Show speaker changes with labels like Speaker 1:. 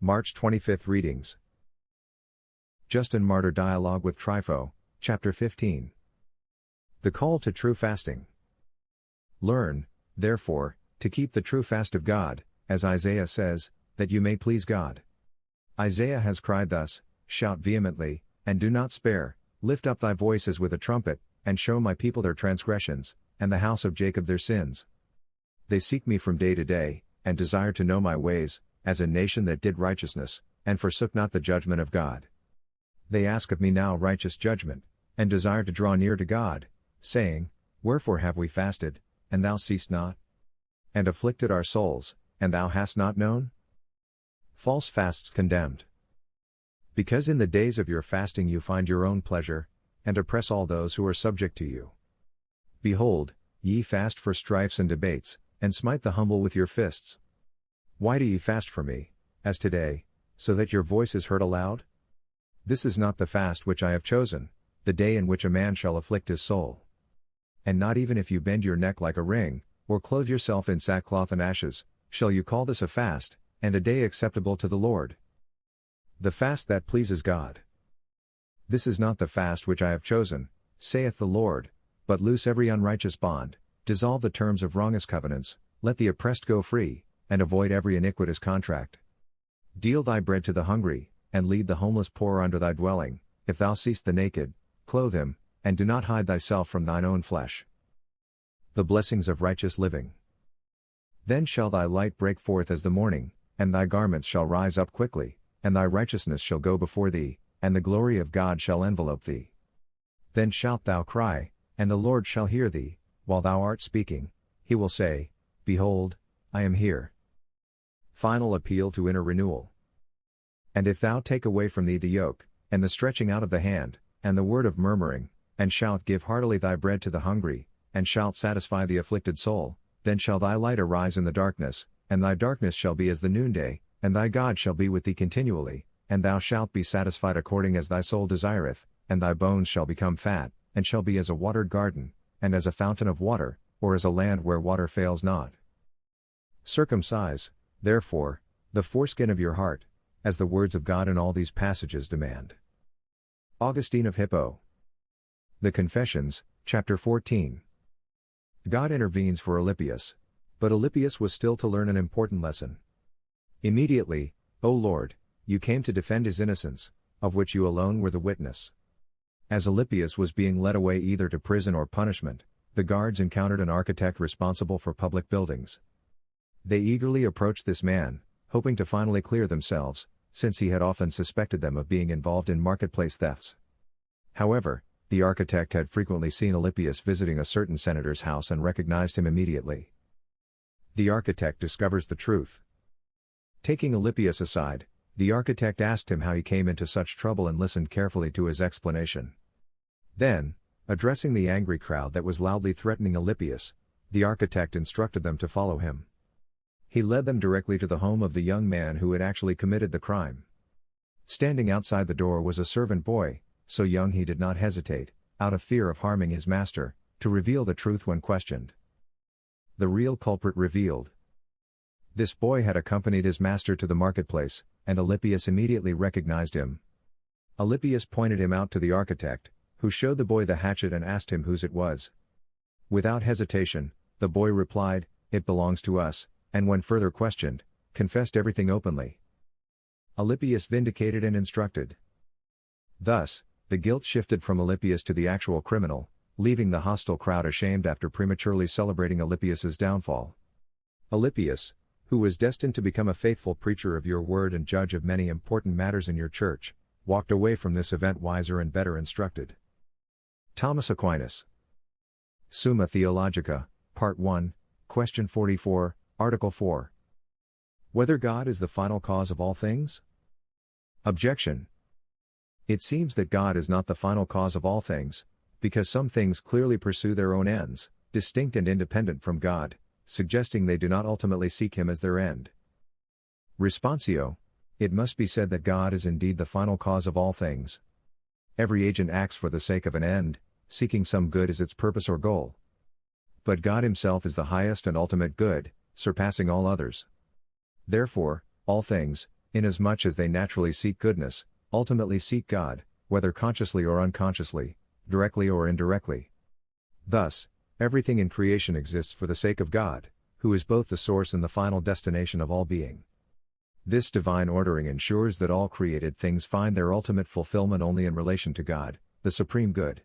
Speaker 1: March 25 readings. Justin Martyr Dialogue with Trypho, Chapter 15. The Call to True Fasting. Learn, therefore, to keep the true fast of God, as Isaiah says, that you may please God. Isaiah has cried thus, shout vehemently, and do not spare, lift up thy voice as with a trumpet, and show my people their transgressions, and the house of Jacob their sins. They seek me from day to day, and desire to know my ways, as a nation that did righteousness, and forsook not the judgment of God. They ask of me now righteous judgment, and desire to draw near to God, saying, Wherefore have we fasted, and thou seest not? And afflicted our souls, and thou hast not known? False fasts condemned. Because in the days of your fasting you find your own pleasure, and oppress all those who are subject to you. Behold, ye fast for strifes and debates, and smite the humble with your fists. Why do ye fast for me, as today, so that your voice is heard aloud? This is not the fast which I have chosen, the day in which a man shall afflict his soul. And not even if you bend your neck like a ring, or clothe yourself in sackcloth and ashes, shall you call this a fast, and a day acceptable to the Lord. The fast that pleases God. This is not the fast which I have chosen, saith the Lord, but loose every unrighteous bond, dissolve the terms of wrongous covenants, let the oppressed go free, and avoid every iniquitous contract. Deal thy bread to the hungry, and lead the homeless poor unto thy dwelling. If thou seest the naked, clothe him, and do not hide thyself from thine own flesh. The blessings of righteous living. Then shall thy light break forth as the morning, and thy garments shall rise up quickly, and thy righteousness shall go before thee, and the glory of God shall envelope thee. Then shalt thou cry, and the Lord shall hear thee, while thou art speaking, he will say, Behold, I am here. Final appeal to inner renewal. And if thou take away from thee the yoke, and the stretching out of the hand, and the word of murmuring, and shalt give heartily thy bread to the hungry, and shalt satisfy the afflicted soul, then shall thy light arise in the darkness, and thy darkness shall be as the noonday, and thy God shall be with thee continually, and thou shalt be satisfied according as thy soul desireth, and thy bones shall become fat, and shall be as a watered garden, and as a fountain of water, or as a land where water fails not. Circumcise, therefore, the foreskin of your heart, as the words of God in all these passages demand. Augustine of Hippo. The Confessions, Chapter 14. God intervenes for Alypius. But Alypius was still to learn an important lesson. Immediately, O Lord, you came to defend his innocence, of which you alone were the witness. As Alypius was being led away either to prison or punishment, the guards encountered an architect responsible for public buildings. They eagerly approached this man, hoping to finally clear themselves, since he had often suspected them of being involved in marketplace thefts. However, the architect had frequently seen Alypius visiting a certain senator's house and recognized him immediately. The architect discovers the truth. Taking Alypius aside, the architect asked him how he came into such trouble and listened carefully to his explanation. Then, addressing the angry crowd that was loudly threatening Alypius, the architect instructed them to follow him. He led them directly to the home of the young man who had actually committed the crime. Standing outside the door was a servant boy, so young he did not hesitate, out of fear of harming his master, to reveal the truth when questioned. The real culprit revealed. This boy had accompanied his master to the marketplace, and Alypius immediately recognized him. Alypius pointed him out to the architect, who showed the boy the hatchet and asked him whose it was. Without hesitation, the boy replied, It belongs to us, and when further questioned, confessed everything openly. Alypius vindicated and instructed. Thus, the guilt shifted from Alypius to the actual criminal, leaving the hostile crowd ashamed after prematurely celebrating Alypius's downfall. Alypius, who was destined to become a faithful preacher of your word and judge of many important matters in your church, walked away from this event wiser and better instructed. Thomas Aquinas. Summa Theologica, Part 1, Question 44, Article 4. Whether God is the final cause of all things? Objection. It seems that God is not the final cause of all things, because some things clearly pursue their own ends, distinct and independent from God, suggesting they do not ultimately seek him as their end. Responsio. It must be said that God is indeed the final cause of all things. Every agent acts for the sake of an end, seeking some good as its purpose or goal. But God himself is the highest and ultimate good, surpassing all others. Therefore, all things, inasmuch as they naturally seek goodness, ultimately seek God, whether consciously or unconsciously, directly or indirectly. Thus, everything in creation exists for the sake of God, who is both the source and the final destination of all being. This divine ordering ensures that all created things find their ultimate fulfillment only in relation to God, the supreme good.